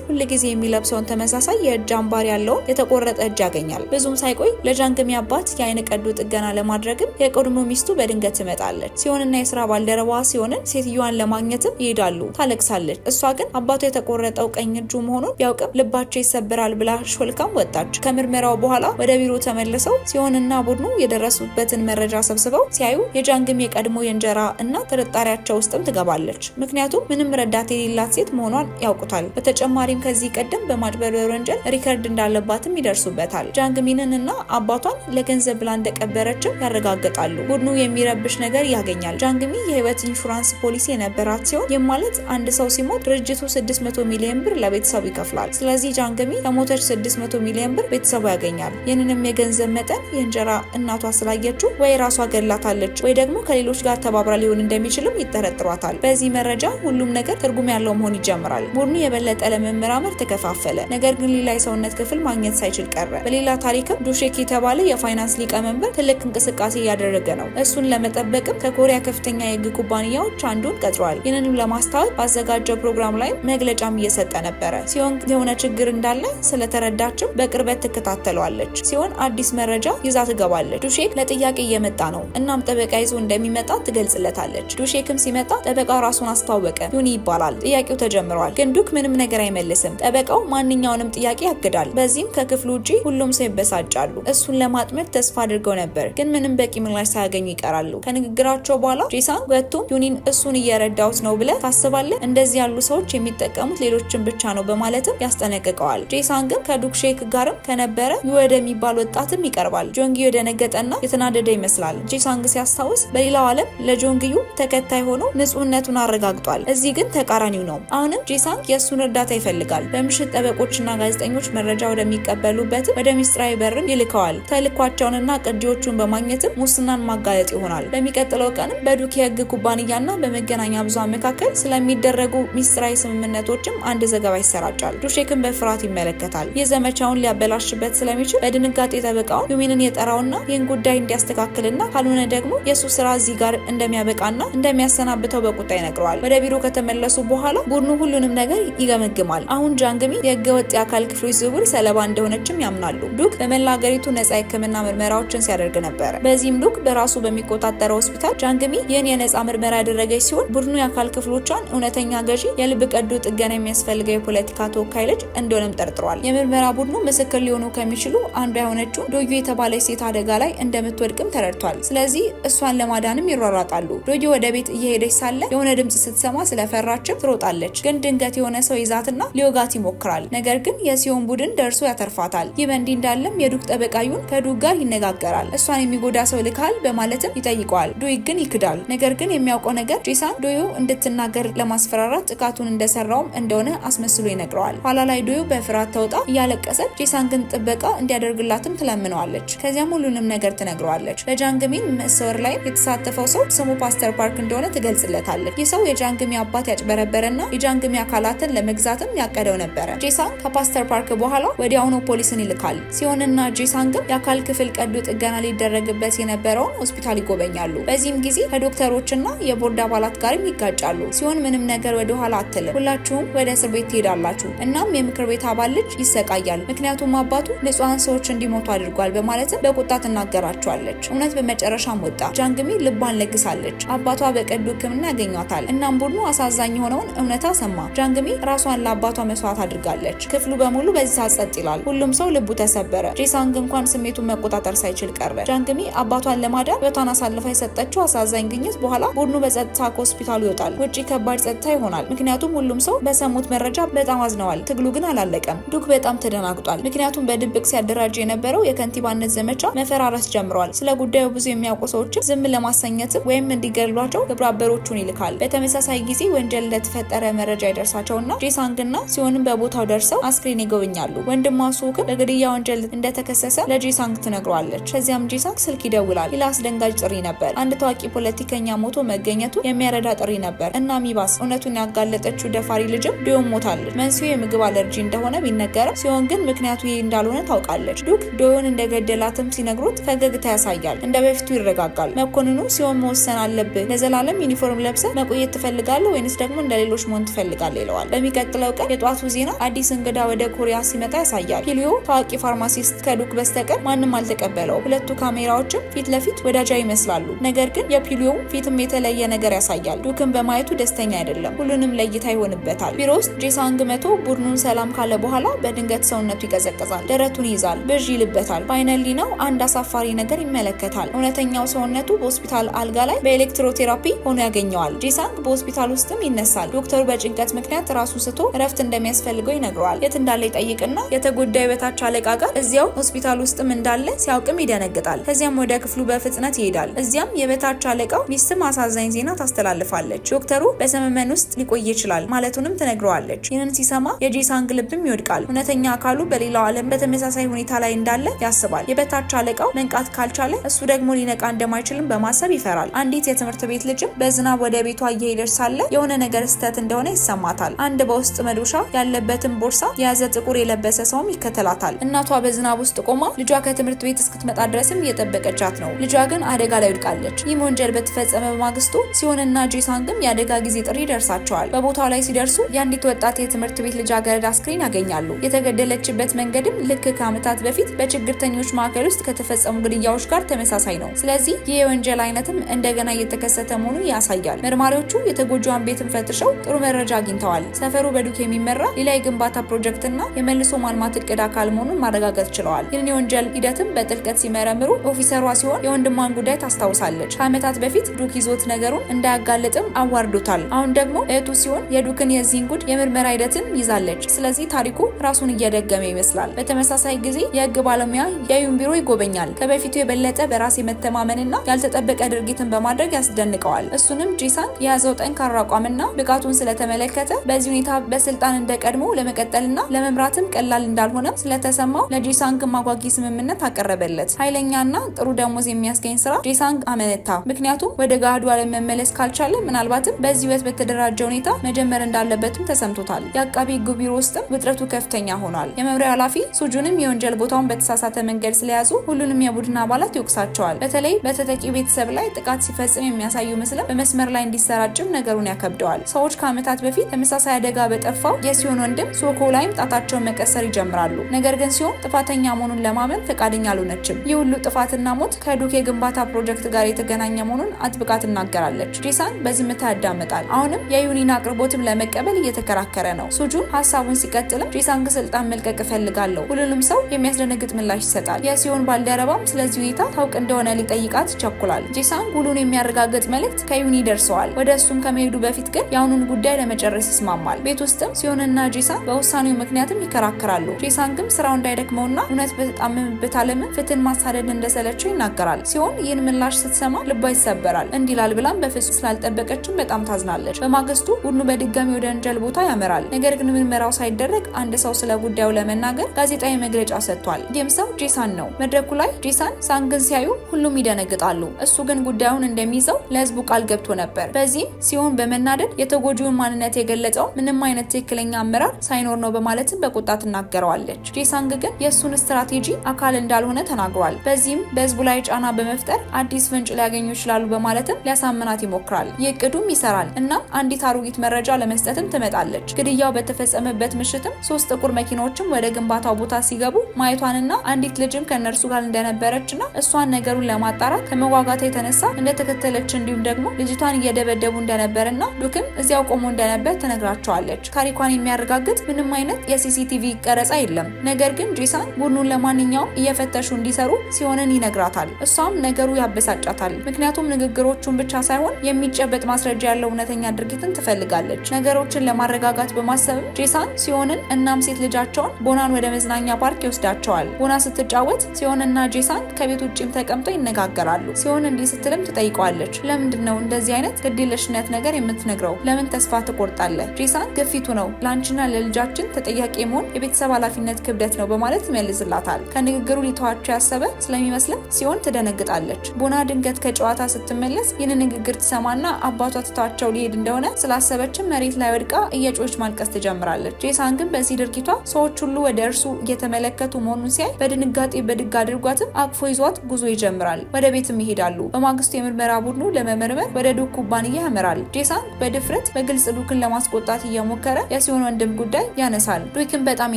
ሁልጊዜ የሚለብሰውን ተመሳሳይ የእጅ አምባር ያለውን የተቆረጠ እጅ ያገኛል። ብዙም ሳይቆይ ለጃንግሚ አባት የአይን ቀዶ ጥገና ለማድረግም የቀድሞ ሚስቱ በድንገት ትመጣለች። ሲሆንና የስራ ባልደረባዋ ሲሆንን ሴትዮዋን ለማግኘትም ይሄዳሉ። ታለቅሳለች። እሷ ግን አባቱ የተቆረጠው ቀኝ እጁ መሆኑን ቢያውቅም ልባቸው ይሰብራል ብላ ሾልካም ወጣች። ከምርመራው በኋላ ወደ ቢሮ ተመልሰው ሲሆንና ቡድኑ የደረሱበትን መረጃ ሰብስበው ሲያዩ የጃንግሚ የቀድሞ የእንጀራ እና ጥርጣሬያቸው ውስጥም ትገባለች። ምክንያቱም ምንም ረዳት የሌላት ሴት መሆኗን ያውቁታል። በተጨማሪም ከዚህ ቀደም በማጭበርበር ወንጀል ሪከርድ እንዳለባትም ይደርሱበታል። ጃንግሚንን እና አባቷን ለገንዘብ ብላ እንደቀበረችም ያረጋግጣሉ። ቡድኑ የሚረብሽ ነገር ያገኛል። ጃንግሚ የህይወት ኢንሹራንስ ፖሊሲ የነበራት ሲሆን ይህም ማለት አንድ ሰው ሲሞት ድርጅቱ 600 ሚሊዮን ብር ለቤተሰቡ ይከፍላል። ስለዚህ ጃንግሚ ከሞተች 600 ሚሊዮን ብር ቤተሰቡ ያገኛል። ይህንንም የገንዘብ መጠን የእንጀራ እናቷ ስላየችው ወይ ራሷ ገላታለች ወይ ደግሞ ከሌሎች ጋር ተባብራ ሊሆን እንደሚችልም ይጠረጥሯታል። በዚህ መረጃ ሁሉም ነገር ትርጉም ያለው መሆን ይጀምራል። ቡድኑ የበለጠ ለመመራመር ተከፋፈለ። ነገር ግን ሌላ የሰውነት ክፍል ማግኘት ሳይችል ቀረ። በሌላ ታሪክም ዱሼክ የተባለ የፋይናንስ ሊቀመንበር ትልቅ እንቅስቃሴ እያደረገ ነው። እሱን ለመጠበቅም ከኮሪያ ከፍተኛ የህግ ኩባንያዎች አንዱን ቀጥሯል። ይህንንም ለማስታወቅ ባዘጋጀው ፕሮግራም ላይ መግለጫም እየሰጠ ነበረ። ሲሆን የሆነ ችግር እንዳለ ስለተረዳችም በቅርበት ትከታተለዋለች። ሲሆን አዲስ መረጃ ይዛ ትገባለች። ዱሼክ ለጥያቄ እየመጣ ነው። እናም ጠበቃ ይዞ እንደሚመጣ ትገልጽለታለች። ዱሼክም ሲመጣ ጠበቃው ራሱን አስተዋወቀ። ዩኒ ይባላል። ጥያቄው ተጀምሯል። ግን ዱክ ምንም ነገር አይመልስም። ጠበቃው ማንኛውንም ጥያቄ ያግዳል። በዚህም ከክፍሉ ውጪ ሁሉም ሰው ይበሳጫሉ። እሱን ለማጥመድ ተስፋ አድርገው ነበር፣ ግን ምንም በቂ ምላሽ ሳያገኙ ይቀራሉ። ከንግግራቸው በኋላ ጄሳንግ ወጥቶም ዩኒን እሱን እየረዳውት ነው ብለህ ታስባለህ? እንደዚህ ያሉ ሰዎች የሚጠቀሙት ሌሎችን ብቻ ነው በማለትም ያስጠነቅቀዋል። ጄሳንግም ከዱክሼክ ጋርም ከነበረ ወደሚባል ወጣትም ይቀርባል። ጆንግዩ የደነገጠና የተናደደ ይመስላል። ጄሳንግ ሲያስታውስ በሌላው ዓለም ለጆንግዩ ተከታይ ሆኖ ንጹህነቱን አረጋግጧል። እዚህ ግን ተቃራኒው ነው። አሁንም ጄሳንግ የእሱን እርዳታ ይፈልጋል። በምሽት ጠበቆችና ጋዜጠኞች መረጃ ወደሚቀበሉበትም ወደ ሚስጥራዊ በርም ይልከዋል። ተልኳቸውንና ቅጂዎቹን በማግኘትም ሙስናን ማጋለጥ ይሆናል። በሚቀጥለው ቀንም በዱክ የህግ ኩባንያና በመገናኛ ብዙሃን መካከል ስለሚደረጉ ሚስጥራዊ ስምምነቶችም አንድ ዘገባ ይሰራጫል። ዱሼክን በፍርሃት ይመለከታል። ይህ ዘመቻውን ሊያበላሽበት ስለሚችል በድንጋጤ ጠበቃውን ዩሚንን የጠራውና ይህን ጉዳይ እንዲያስተካክልና ካልሆነ ደግሞ የሱ ስራ እዚህ ጋር እንደሚያበቃና እንደሚያሰናብተው በቁጣ ይነግረዋል። ወደ ቢሮ ከተመለሱ በኋላ ቡድኑ ሁሉንም ነገር ይገመግማል። አሁን ጃንግሚ የህገወጥ የአካል ክፍሎች ዝውውር ሰለባ እንደሆነችም ያምናሉ። ዱክ በመላ ሀገሪቱ ነጻ የህክምና ምርመራዎችን ሲያደርግ ነበረ። በዚህም ዱክ በራሱ በሚቆጣጠረው ሆስፒታል ጃንግሚ ይህን የነጻ ምርመራ ያደረገች ሲሆን ቡድኑ የአካል ክፍሎቿን እውነተኛ ገዢ የልብ ቀዶ ጥገና የሚያስፈልገው የፖለቲካ ተወካይ ልጅ እንደሆነም ጠርጥሯል። የምርመራ ቡድኑ ምስክር ሊሆኑ ከሚችሉ አንዷ የሆነችው ዶዩ የተባለች ሴት አደጋ ላይ እንደምትወድቅም ተረድቷል። ስለዚህ እሷን ለማዳንም ይሯሯጣሉ። ዶዩ ዶዮ ወደ ቤት እየሄደች ሳለ የሆነ ድምጽ ስትሰማ ስለፈራችም ትሮጣለች። ግን ድንገት የሆነ ሰው ይዛትና ሊወጋት ይሞክራል። ነገር ግን የሲዮን ቡድን ደርሶ ያተርፋታል። ይህ በእንዲህ እንዳለም የዱክ ጠበቃ ዩን ከዱክ ጋር ይነጋገራል። እሷን የሚጎዳ ሰው ልካል በማለትም ይጠይቀዋል። ዶይ ግን ይክዳል። ነገር ግን የሚያውቀው ነገር ጄሳንግ ዶዮ እንድትናገር ለማስፈራራት ጥቃቱን እንደሰራውም እንደሆነ አስመስሎ ይነግረዋል። ኋላ ላይ ዶዮ በፍርሃት ተውጣ እያለቀሰች ጄሳንግን ጥበቃ እንዲያደርግላትም ትለምነዋለች። ከዚያም ሁሉንም ነገር ትነግረዋለች። በጃንግሚን መሰወር ላይ የተሳተፈው ሰው ስሙ ፓስተር ፓርክ እንደሆነ ትገልጽለታለች። ይህ ሰው የጃንግሚ አባት ያጭበረበረና የጃንግሚ አካላትን ለመግዛትም ያቀደው ነበረ። ጄሳንግ ከፓስተር ፓርክ በኋላ ወዲያውኑ ፖሊስን ይልካል። ሲዮንና ጄሳንግም የአካል ክፍል ቀዶ ጥገና ሊደረግበት የነበረውን ሆስፒታል ይጎበኛሉ። በዚህም ጊዜ ከዶክተሮችና የቦርድ አባላት ጋርም ይጋጫሉ። ሲሆን ምንም ነገር ወደ ኋላ አትልም። ሁላችሁም ወደ እስር ቤት ትሄዳላችሁ። እናም የምክር ቤት አባል ልጅ ይሰቃያል፣ ምክንያቱም አባቱ ንጹሃን ሰዎች እንዲሞቱ አድርጓል በማለትም በቁጣ ትናገራቸዋለች። እውነት በመጨረሻም ወጣ። ጃንግሚ ልቧን ለግሳለች። አባቷ በቀዶ ሕክምና ያገኟታል። እናም ቡድኑ አሳዛኝ የሆነውን እውነታ ሰማ። ጃንግሚ ራሷን ለአባቷ መስዋዕት አድርጋለች። ክፍሉ በሙሉ በዚህ ሰዓት ጸጥ ይላል። ሁሉም ሰው ልቡ ተሰበረ። ጄሳንግ እንኳን ስሜቱን መቆጣጠር ሳይችል ቀረ። ጃንግሚ አባቷን ለማዳን በቷን አሳልፋ የሰጠችው አሳዛኝ ግኝት በኋላ ቡድኑ በጸጥታ ከሆስፒታሉ ይወጣል። ውጪ ከባድ ጸጥታ ይሆናል፣ ምክንያቱም ሁሉም ሰው በሰሙት መረጃ በጣም አዝነዋል። ትግሉ ግን አላለቀም። ዱክ በጣም ተደናግጧል፣ ምክንያቱም በድብቅ ሲያደራጅ የነበረው የከንቲባነት ዘመቻ መፈራረስ ጀምሯል። ስለ ጉዳዩ ብዙ የሚያውቁ ሰዎችን ዝም ለማሰኘትም ወይም እንዲገድሏቸው ግብረ አበሮቹን ይልካል። በተመሳሳይ ጊዜ ወንጀል ለተፈጠረ መረጃ ይደርሳቸውና ጄሳንግና ሲዮንም በቦታው ደርሰው አስክሬን ይጎበኛሉ። ወንድሟ ሱክም በግድያ ወንጀል እንደተከሰሰ ለጄሳንግ ትነግረዋለች። ከዚያም ጄሳንግ ስልክ ይደውላል። ሌላ አስደንጋጭ ጥሪ ነበር። አንድ ታዋቂ ፖለቲከኛ ሞቶ መገኘቱ የሚያረዳ ጥሪ ነበር። እና ሚባስ እውነቱን ያጋለጠችው ደፋሪ ልጅም ዶዮም ሞታለች። መንስኤው የምግብ አለርጂ እንደሆነ ቢነገርም ሲሆን ግን ምክንያቱ ይህ እንዳልሆነ ታውቃለች። ዱክ ዶዮን እንደገደላትም ሲነግሩት ፈገግታ ያሳያል። እንደ በፊቱ ይረጋጋል። መኮንኑ ሲሆን መወሰን አለብህ፣ ለዘላለም ዩኒፎርም ለብሰ መቆየት ትፈልጋለህ ወይንስ ደግሞ እንደሌሎች መሆን ትፈልጋለህ ይለዋል። በሚቀጥለው ቀን የጧቱ ዜና አዲስ እንግዳ ወደ ኮሪያ ሲመጣ ያሳያል። ፒሊዮ ታዋቂ ፋርማሲስት ከዱክ በስተቀር ማንም አልተቀበለው። ሁለቱ ካሜራዎችም ፊት ለፊት ወዳጃ ይመስላሉ። ነገር ግን የፒሊዮ ፊትም የተለየ ነገር ያሳያል። ዱክን በማየቱ ደስተኛ አይደለም። ሁሉንም ለይታ ይሆንበታል። ቢሮ ውስጥ ጄሳንግ መቶ ቡድኑን ሰላም ካለ በኋላ በድንገት ሰውነቱ ይቀዘቅዛል። ደረቱን ይዛል፣ ብዥ ይልበታል። ፋይናሊ ነው አንድ አሳፋሪ ነገር ይመለከታል። እውነተኛው ሰውነቱ በሆስፒታል አልጋ ላይ በኤሌክትሮቴራፒ ሆኖ ያገኘዋል። ጄሳንግ በሆስፒታል ውስጥም ይነሳል። ዶክተሩ በጭንቀት ምክንያት ራሱ ስቶ እረፍት እንደሚያስፈልገው ይነግረዋል። የት እንዳለ ይጠይቅና የተጎዳዩ በታች አለቃ ጋር እዚያው ሆስፒታል ውስጥም እንዳለ ሲያውቅም ይደነግጣል። ከዚያም ወደ ክፍሉ በፍጥነት ይሄዳል። እዚያም የበታች አለቃው ሚስትም አሳዛኝ ዜና ታስተላልፋለች። ዶክተሩ በሰመመን ውስጥ ሊቆይ ይችላል ማለቱንም ትነግረዋለች። ይህንን ሲሰማ የጄሳንግ ልብም ይወድቃል። እውነተኛ አካሉ በሌላው ዓለም በተመሳሳይ ሁኔታ ላይ እንዳለ ያስባል። የበታች አለቃው መንቃት ካልቻለ እሱ ደግሞ ሊነቃ እንደማይችልም በማሰብ ይፈራል። አንዲት የትምህርት ቤት ልጅም በዝናብ ወደ ቤቷ እየሄደች ሳለ የሆነ ነገር ስህተት እንደሆነ ይሰማታል። አንድ በውስጥ መዶሻ ያለበትን ቦርሳ የያዘ ጥቁር የለበሰ ሰውም ይከተላታል። እናቷ በዝናብ ውስጥ ቆማ ልጇ ከትምህርት ቤት እስክትመጣ ድረስም እየጠበቀቻት ነው። ልጇ ግን አደጋ ላይ ወድቃለች። ይህም ወንጀል በተፈጸመ በማግስቱ ሲሆንና ጄሳንግም የአደጋ ጊዜ ጥሪ ደርሳቸዋል። በቦታው ላይ ሲደርሱ የአንዲት ወጣት የትምህርት ቤት ልጃገረድ አስክሬን ያገኛሉ። የተገደለችበት መንገድም ልክ ከዓመታት በፊት በችግርተኞች ማዕከል ውስጥ ከተፈጸሙ ግድያዎች ጋር ተመሳሳይ ነው። ስለዚህ ይህ የወንጀል አይነትም እንደገና እየተከሰተ መሆኑን ያሳያል። መርማሪዎቹ የተጎጂዋን ቤትን ፈትሸው ጥሩ መረጃ አግኝተዋል። ሰፈሩ በዱክ የሚመራ ሌላ የግንባታ ፕሮጀክትና የመልሶ ማልማት እቅድ አካል መሆኑን ማረጋገጥ ችለዋል። ይህን የወንጀል ሂደትም በጥልቀት ሲመረምሩ ኦፊሰሯ ሲሆን የወንድሟን ጉዳይ ታስታውሳለች። ከዓመታት በፊት ዱክ ይዞት ነገሩን እንዳያጋልጥም አዋርዶታል። አሁን ደግሞ እህቱ ሲሆን የዱክን የዚህን ጉድ የምርመራ ሂደትን ይዛለች። ስለዚህ ታሪኩ ራሱን እየደገመ ይመስላል። በተመሳሳይ ጊዜ የህግ ባለሙያ የዩን ቢሮ ይጎበኛል። ከበፊቱ የበለጠ በራስ የመተማመንና ያልተጠበቀ ድርጊትን በማድረግ ያስደንቀዋል። እሱንም ጄሳንግ የያዘው ጠንካራ አቋምና ብቃቱን ስለተመለከተ በዚህ ሁኔታ በስልጣን እንደቀድሞ ለመቀጠልና ለመምራትም ቀላል እንዳልሆነም ስለተሰማው ለጄሳንግ ማጓጊ ስምምነት አቀረበለት። ኃይለኛና ጥሩ ደሞዝ የሚያስገኝ ስራ ጄሳንግ አመነታ። ምክንያቱም ወደ ጋዱ ዓለም መመለስ ካልቻለ ምናልባትም በዚህ ህይወት በተደራጀ ሁኔታ መጀመር እንዳለበትም ተሰምቶታል። የአቃቢ ህግ ቢሮ ውስጥም ውጥረቱ ከፍተኛ ሆኗል። የመምሪያው ኃላፊ ሱጁንም የወንጀል ቦታውን በተሳሳተ መንገድ ስለያዙ ሁሉንም የቡድን አባላት ይወቅሳቸዋል። በተለይ በተጠቂ ቤተሰብ ላይ ጥቃት ሲፈጽም የሚያሳዩ ምስልም በመስመር ላይ እንዲሰራጭም ነገሩን ያከብደዋል። ሰዎች ከዓመታት በፊት ተመሳሳይ አደጋ በጠፋው የሲሆን ወንድም ሶኮ ላይም ጣታቸውን መቀሰር ይጀምራሉ። ነገር ግን ሲሆን ጥፋተኛ መሆኑን ለማመን ፈቃደኛ አልሆነችም። ይህ ሁሉ ጥፋትና ሞት ከዱክ የግንባታ ፕሮጀክት ጋር የተገናኘ መሆኑን አጥብቃ ትናገራለች። ጄሳንግ በዝምታ ያዳምጣል። አሁንም የዩኒን አቅርቦትም ለመቀበል እየተከራከረ ነው። ሱጁን ሀሳቡን ሲቀጥልም ጄሳንግ ስልጣን መልቀቅ እፈልጋለሁ። ሁሉንም ሰው የሚያስደነግጥ ምላሽ ይሰጣል። የሲሆን ባልደረባም ስለዚህ ሁኔታ ታውቅ እንደሆነ ሊጠይቃት ይቸኩላል። ጄሳንግ ሁሉን የሚያረጋ የሚያረጋግጥ መልእክት ከዩኒ ደርሰዋል። ወደ እሱም ከመሄዱ በፊት ግን የአሁኑን ጉዳይ ለመጨረስ ይስማማል። ቤት ውስጥም ሲሆንና ጄሳን በውሳኔው ምክንያትም ይከራከራሉ። ጄሳን ግን ስራው እንዳይደክመውና እውነት በተጣመመበት ዓለም ፍትህን ማሳደድ እንደሰለቸው ይናገራል። ሲሆን ይህን ምላሽ ስትሰማ ልቧ ይሰበራል። እንዲላል ብላም በፍጹም ስላልጠበቀችም በጣም ታዝናለች። በማግስቱ ቡድኑ በድጋሚ ወደ ወንጀል ቦታ ያመራል። ነገር ግን ምርመራው ሳይደረግ አንድ ሰው ስለ ጉዳዩ ለመናገር ጋዜጣዊ መግለጫ ሰጥቷል። ይህም ሰው ጄሳን ነው። መድረኩ ላይ ጄሳን ሳንግን ሲያዩ ሁሉም ይደነግጣሉ። እሱ ግን ጉዳዩን እንደሚይዘው ለህዝቡ ቃል ገብቶ ነበር። በዚህም ሲሆን በመናደድ የተጎጂውን ማንነት የገለጸው ምንም አይነት ትክክለኛ አመራር ሳይኖር ነው በማለትም በቁጣ ትናገረዋለች። ጄሳንግ ግን የእሱን ስትራቴጂ አካል እንዳልሆነ ተናግሯል። በዚህም በህዝቡ ላይ ጫና በመፍጠር አዲስ ፍንጭ ሊያገኙ ይችላሉ በማለትም ሊያሳምናት ይሞክራል። ይህ እቅዱም ይሰራል እና አንዲት አሮጊት መረጃ ለመስጠትም ትመጣለች። ግድያው በተፈጸመበት ምሽትም 3 ጥቁር መኪናዎችም ወደ ግንባታው ቦታ ሲገቡ ማየቷንና አንዲት ልጅም ከነርሱ ጋር እንደነበረችና እሷን ነገሩን ለማጣራት ከመጓጓታ የተነሳ እንደተከተለች እንዲሁም ደግሞ ልጅቷን እየደበደቡ እንደነበርና ዱክም እዚያው ቆሞ እንደነበር ትነግራቸዋለች። ታሪኳን የሚያረጋግጥ ምንም አይነት የሲሲቲቪ ቀረጻ የለም። ነገር ግን ጄሳን ቡድኑን ለማንኛውም እየፈተሹ እንዲሰሩ ሲሆንን ይነግራታል። እሷም ነገሩ ያበሳጫታል። ምክንያቱም ንግግሮቹን ብቻ ሳይሆን የሚጨበጥ ማስረጃ ያለው እውነተኛ ድርጊትን ትፈልጋለች። ነገሮችን ለማረጋጋት በማሰብም ጄሳን ሲሆንን እናም ሴት ልጃቸውን ቦናን ወደ መዝናኛ ፓርክ ይወስዳቸዋል። ቦና ስትጫወት ሲሆንና ጄሳን ከቤት ውጭም ተቀምጠው ይነጋገራሉ። ሲሆን እንዲህ ስትልም ትጠይቀዋለች። ለምንድን ነው እንደዚህ አይነት ግዴለሽነት ነገር የምትነግረው? ለምን ተስፋ ትቆርጣለህ? ጄሳን ግፊቱ ነው፣ ለአንቺና ለልጃችን ተጠያቂ መሆን የቤተሰብ ኃላፊነት ክብደት ነው በማለት ይመልስላታል። ከንግግሩ ሊተዋቸው ያሰበ ስለሚመስልም ሲሆን ትደነግጣለች። ቦና ድንገት ከጨዋታ ስትመለስ ይህን ንግግር ትሰማና አባቷ ትታቸው ሊሄድ እንደሆነ ስላሰበችም መሬት ላይ ወድቃ እየጮች ማልቀስ ትጀምራለች። ጄሳን ግን በዚህ ድርጊቷ ሰዎች ሁሉ ወደ እርሱ እየተመለከቱ መሆኑን ሲያይ በድንጋጤ ብድግ አድርጓትም አቅፎ ይዟት ጉዞ ይጀምራል። ወደ ቤትም ይሄዳሉ። በማግስቱ የምርመራ ቡድኑ ለመመርመር ወደ ዱክ ኩባንያ ያመራል። ጄሳን በድፍረት በግልጽ ዱክን ለማስቆጣት እየሞከረ የሲሆን ወንድም ጉዳይ ያነሳል። ዱክን በጣም